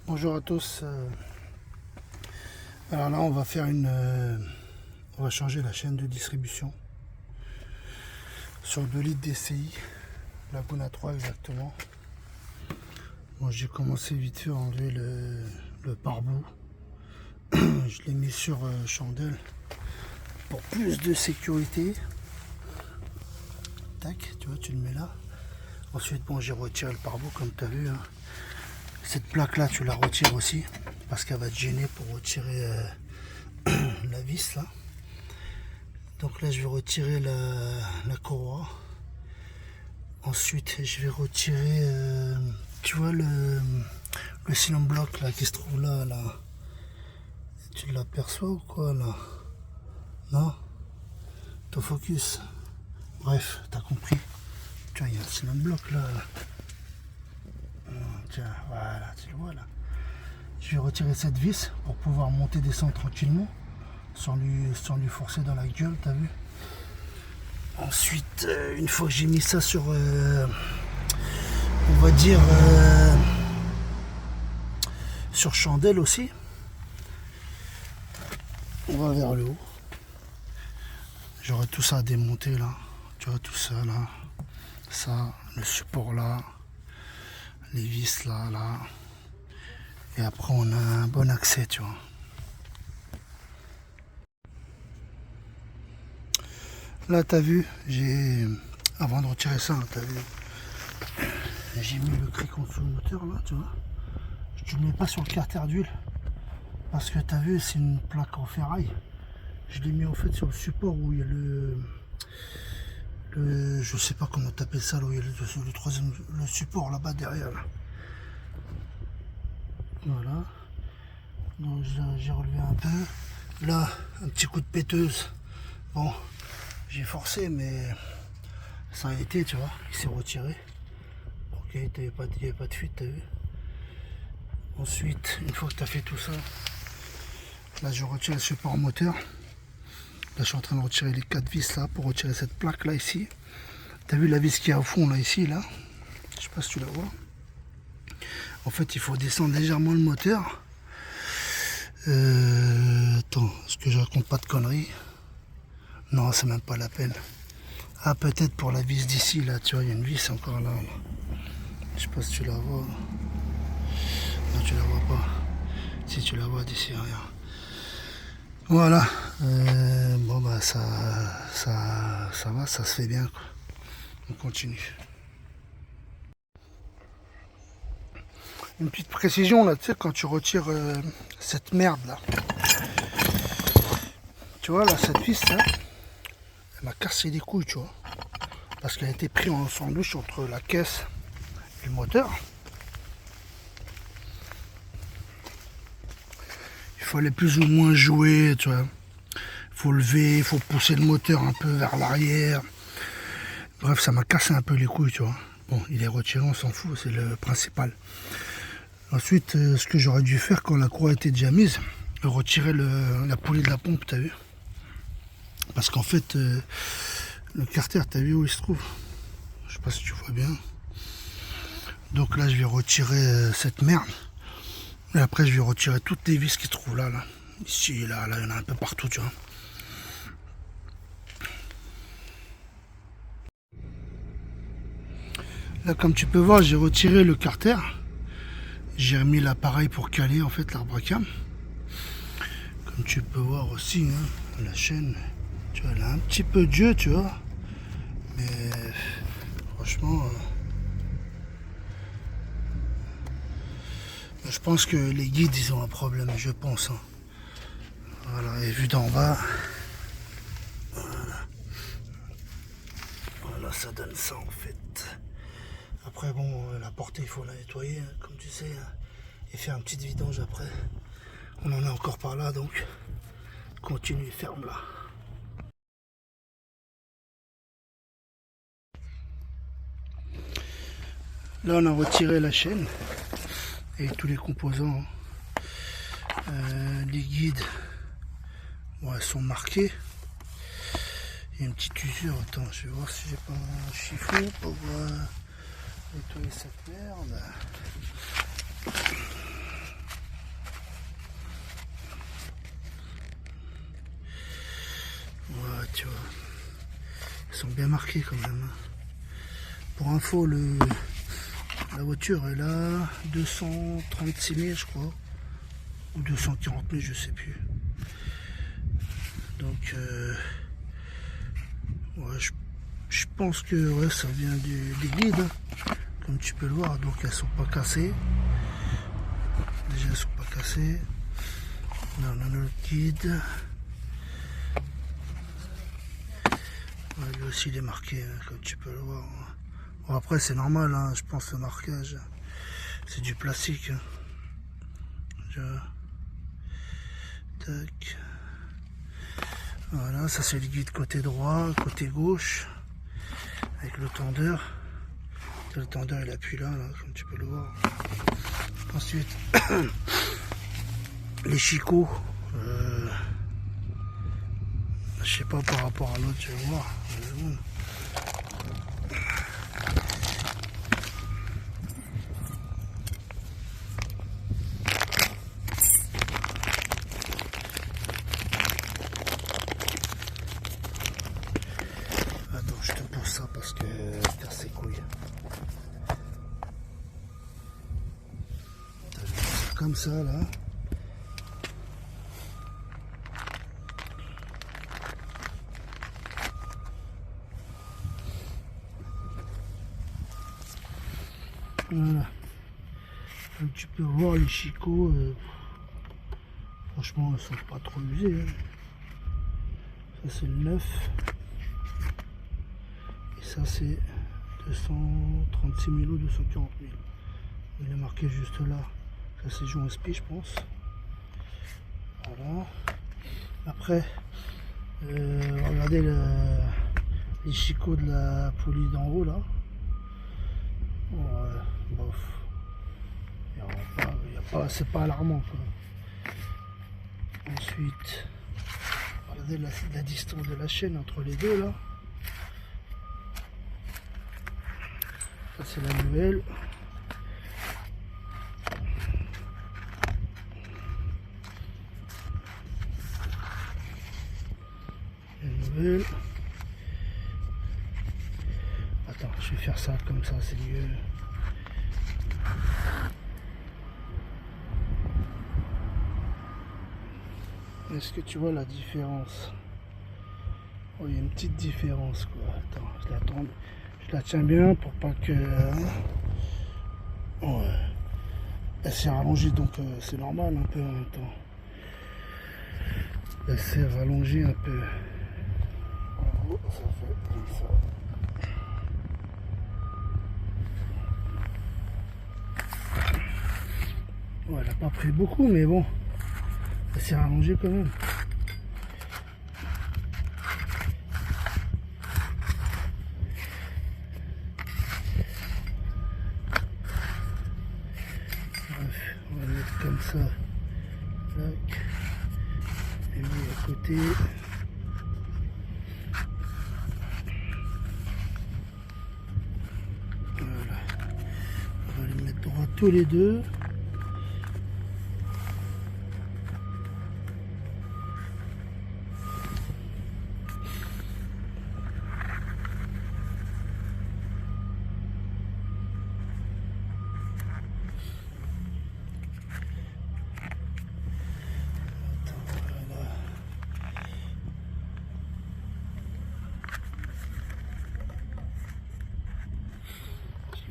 Bonjour à tous. Alors là, on va faire on va changer la chaîne de distribution sur 2 litres DCI, Laguna 3 exactement. Bon, j'ai commencé vite fait à enlever le pare-bout. Je l'ai mis sur chandelle pour plus de sécurité. Tac, tu vois, tu le mets là. Ensuite, bon, j'ai retiré le pare-bout comme tu as vu. Hein. Cette plaque là, tu la retires aussi parce qu'elle va te gêner pour retirer la vis là. Donc là, je vais retirer la courroie. Ensuite, je vais retirer, tu vois, le cylindre bloc là qui se trouve là. Tu l'aperçois ou quoi là? Non? Autofocus. Bref, t'as compris. Tu vois, il y a un cylindre bloc là. Tiens, voilà, tu le vois là. Je vais retirer cette vis pour pouvoir monter, descendre tranquillement sans lui forcer dans la gueule, t'as vu. Ensuite, une fois que j'ai mis ça sur, on va dire, sur chandelle aussi, on va vers le haut. J'aurai tout ça à démonter là. Tu vois, tout ça là. Ça, le support là. Les vis là. Et après, on a un bon accès, tu vois. Là, t'as vu, avant de retirer ça, t'as vu, j'ai mis le cric en dessous du moteur, là, tu vois. Je ne le mets pas sur le carter d'huile, parce que t'as vu, c'est une plaque en ferraille. Je l'ai mis en fait sur le support où il y a je sais pas comment t'appelles ça, là, où il y a le support là-bas derrière, là. Voilà. Donc j'ai relevé un peu. Là, un petit coup de péteuse. Bon, j'ai forcé, mais ça a été, tu vois, il s'est retiré. Ok, il n'y avait pas de fuite, t'as vu. Ensuite, une fois que tu as fait tout ça, là je retire le support moteur. Là je suis en train de retirer les 4 vis là pour retirer cette plaque là ici. Tu as vu la vis qui est au fond là ici là. Je sais pas si tu la vois. En fait il faut descendre légèrement le moteur. Attends, est-ce que je raconte pas de conneries? Non, c'est même pas la peine. Ah, peut-être pour la vis d'ici là, tu vois, il y a une vis encore là. Je sais pas si tu la vois. Non, tu la vois pas. Si tu la vois d'ici, regarde. Voilà. Bon bah ça va, ça se fait bien quoi. On continue. Une petite précision là, tu sais, quand tu retires cette merde là. Tu vois là, cette vis là, elle m'a cassé les couilles, tu vois. Parce qu'elle a été prise en sandwich entre la caisse et le moteur. Il fallait plus ou moins jouer, tu vois. Il faut lever, il faut pousser le moteur un peu vers l'arrière. Bref, ça m'a cassé un peu les couilles, tu vois. Bon, il est retiré, on s'en fout, c'est le principal. Ensuite, ce que j'aurais dû faire quand la croix était déjà mise, retirer la poulie de la pompe, t'as vu? Parce qu'en fait, le carter, t'as vu où il se trouve? Je sais pas si tu vois bien. Donc là, je vais retirer cette merde. Et après, je vais retirer toutes les vis qui se trouvent là. Ici, là, il y en a un peu partout, tu vois. Là, comme tu peux voir, j'ai retiré le carter. J'ai remis l'appareil pour caler, en fait, l'arbre à cam. Comme tu peux voir aussi, hein, la chaîne, tu vois, elle a un petit peu de jeu, tu vois. Mais franchement, je pense que les guides, ils ont un problème, je pense. Hein. Voilà, et vu d'en bas, voilà, ça donne ça en fait. Après, bon, la portée, il faut la nettoyer, hein, comme tu sais, hein, et faire un petit vidange après. On en est encore par là, donc continue, ferme là. Là, on a retiré la chaîne et tous les composants. Les guides, bon, elles sont marquées. Il y a une petite usure. Attends, je vais voir si j'ai pas un chiffon pour nettoyer cette merde. tu vois. Ils sont bien marqués quand même. Pour info, la voiture est là, 236 000 je crois, ou 240 000, je sais plus. Donc, ouais, je pense que ouais, ça vient des guides, hein, comme tu peux le voir. Donc elles sont pas cassées. Déjà elles sont pas cassées. Là on a notre guide. Ouais, lui aussi il est marqué, hein, comme tu peux le voir. Bon, après c'est normal, hein, je pense le marquage, c'est du plastique. Hein. Tac. Voilà, ça c'est le guide côté droit, côté gauche, avec le tendeur. Le tendeur il appuie là, comme tu peux le voir. Ensuite, les chicots. Je sais pas par rapport à l'autre, je vais voir. Attends, je te pousse ça parce que je casse ses couilles. Comme ça là. Voilà. Donc tu peux voir les chicots, franchement ils sont pas trop usés. Hein. Ça c'est le 9. Et ça c'est 236 000 ou 240 000. Il est marqué juste là. Ça c'est joint SP je pense. Voilà. Après, regardez les chicots de la police d'en haut là. Ouais, bof. C'est pas alarmant quoi. Ensuite, regardez la distance de la chaîne entre les deux là. Ça c'est la nouvelle. La nouvelle. Attends, je vais faire ça comme ça, c'est mieux. Est-ce que tu vois la différence? Oh, il y a une petite différence quoi. Attends, je la tiens bien pour pas que... Ouais. Elle s'est rallongée donc c'est normal un peu en même temps. Elle s'est rallongée un peu. Ça fait comme ça. Ouais, elle n'a pas pris beaucoup mais bon. Elle s'est rallongée quand même. Bref, on va mettre comme ça. Tac. Et mis à côté. Voilà. On va les mettre droit tous les deux.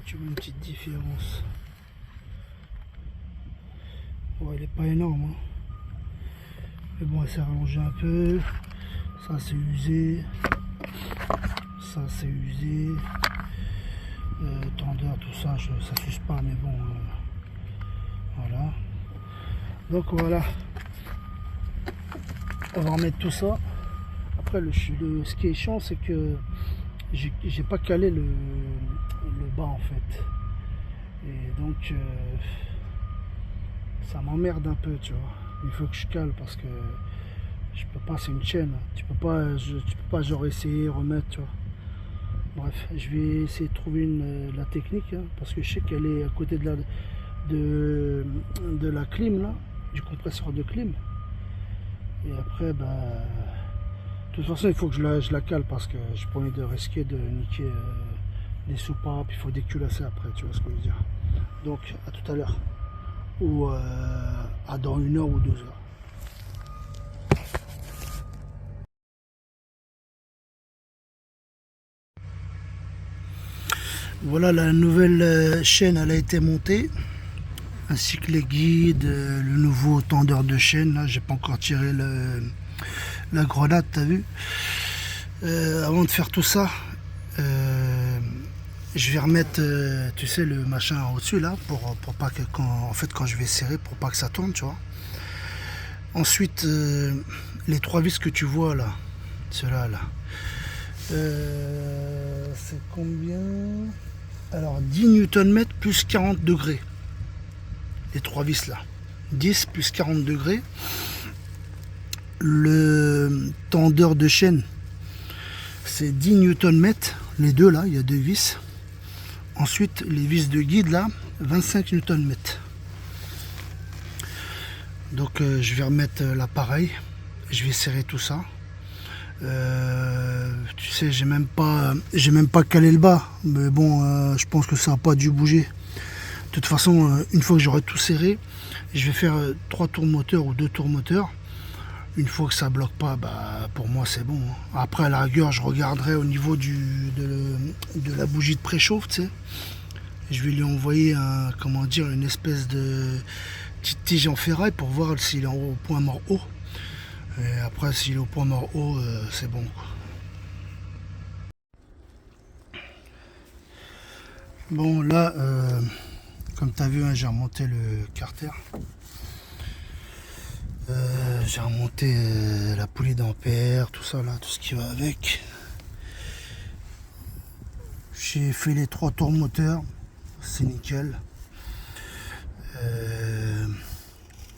Tu vois une petite différence. Bon, elle est pas énorme, hein. Mais bon, elle s'est rallongée un peu. Ça c'est usé. Ça c'est usé. Tendeur, tout ça, ça s'use pas, mais bon. Voilà. Donc voilà. On va remettre tout ça. Après, ce qui est chiant, c'est que j'ai pas calé le bas en fait. Et donc ça m'emmerde un peu, tu vois. Il faut que je cale parce que je peux pas, c'est une chaîne. Tu peux pas genre essayer, remettre, tu vois. Bref, je vais essayer de trouver la technique, hein, parce que je sais qu'elle est à côté de la clim là, du compresseur de clim. Et après, bah, De toute façon, il faut que je la cale parce que je pas envie de risquer de niquer les soupapes. Il faut déculasser après, tu vois ce que je veux dire. Donc, à tout à l'heure. Ou à dans 1 heure ou 2 heures. Voilà, la nouvelle chaîne, elle a été montée. Ainsi que les guides, le nouveau tendeur de chaîne. Là, j'ai pas encore tiré la grenade, t'as vu. Avant de faire tout ça, je vais remettre, tu sais, le machin au-dessus là, pour pas que quand je vais serrer, pour pas que ça tourne, tu vois. Ensuite, les 3 vis que tu vois là, ceux-là là, c'est combien? Alors 10 Nm plus 40 degrés. Les 3 vis là, 10 plus 40 degrés. Le tendeur de chaîne, c'est 10 Nm, les deux là, il y a 2 vis. Ensuite, les vis de guide là, 25 Nm. Donc je vais remettre l'appareil, je vais serrer tout ça. Tu sais, j'ai même pas calé le bas, mais bon, je pense que ça n'a pas dû bouger. De toute façon, une fois que j'aurai tout serré, je vais faire 3 tours moteur ou 2 tours moteur. Une fois que ça bloque pas, bah, pour moi c'est bon. Après, à la rigueur, je regarderai au niveau de la bougie de préchauffe, tu sais. Je vais lui envoyer une espèce de petite tige en ferraille pour voir s'il est au point mort haut. Et après, s'il est au point mort haut, c'est bon, quoi. Bon, là, comme tu as vu, hein, j'ai remonté le carter. J'ai remonté la poulie d'ampère, tout ça là, tout ce qui va avec. J'ai fait les 3 tours moteurs, c'est nickel.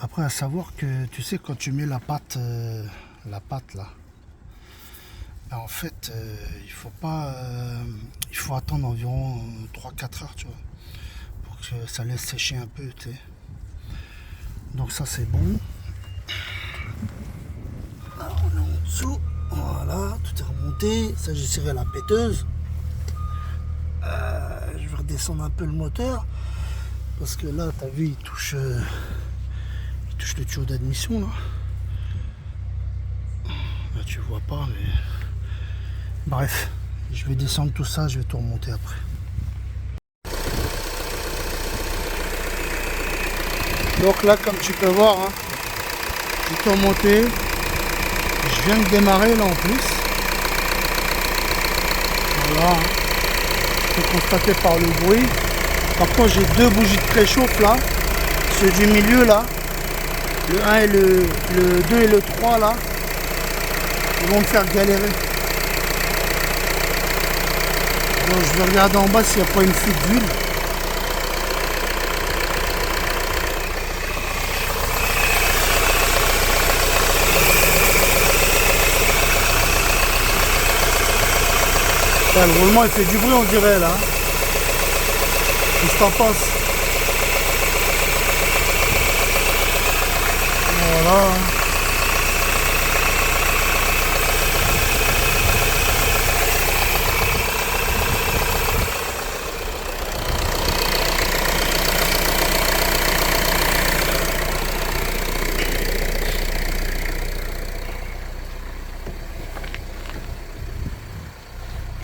Après, à savoir que tu sais, quand tu mets la pâte là, ben, en fait, il faut attendre environ 3-4 heures, tu vois, pour que ça laisse sécher un peu, tu sais. Donc ça c'est bon. Là, on est en dessous, voilà, tout est remonté. Ça, j'ai serré la péteuse. Je vais redescendre un peu le moteur parce que là, t'as vu, il touche le tuyau d'admission là. Là, tu vois pas, mais bref, je vais descendre tout ça, je vais tout remonter après. Donc là, comme tu peux voir, hein, j'ai tout remonté. Je viens de démarrer là en plus. Voilà, hein. Tu peux constater par le bruit. Par contre, j'ai 2 bougies de préchauffe là. Ceux du milieu là. Le 1 et le 2 et le 3 là. Ils vont me faire galérer. Donc je vais regarder en bas s'il n'y a pas une fuite d'huile. Le roulement il fait du bruit, on dirait là. Qu'est-ce que t'en penses? Voilà.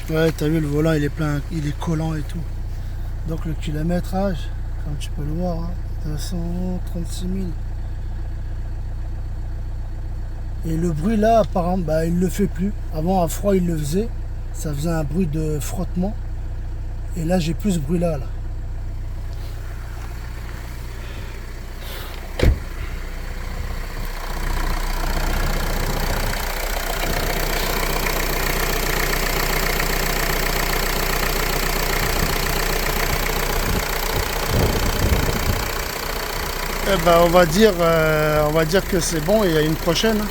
Ouais, t'as vu, le volant il est plein, il est collant et tout. Donc le kilométrage, comme tu peux le voir, hein, 236 000. Et le bruit là, apparemment, bah, il le fait plus. Avant, à froid, il le faisait. Ça faisait un bruit de frottement. Et là, j'ai plus ce bruit là. Eh ben, on va dire que c'est bon et à une prochaine.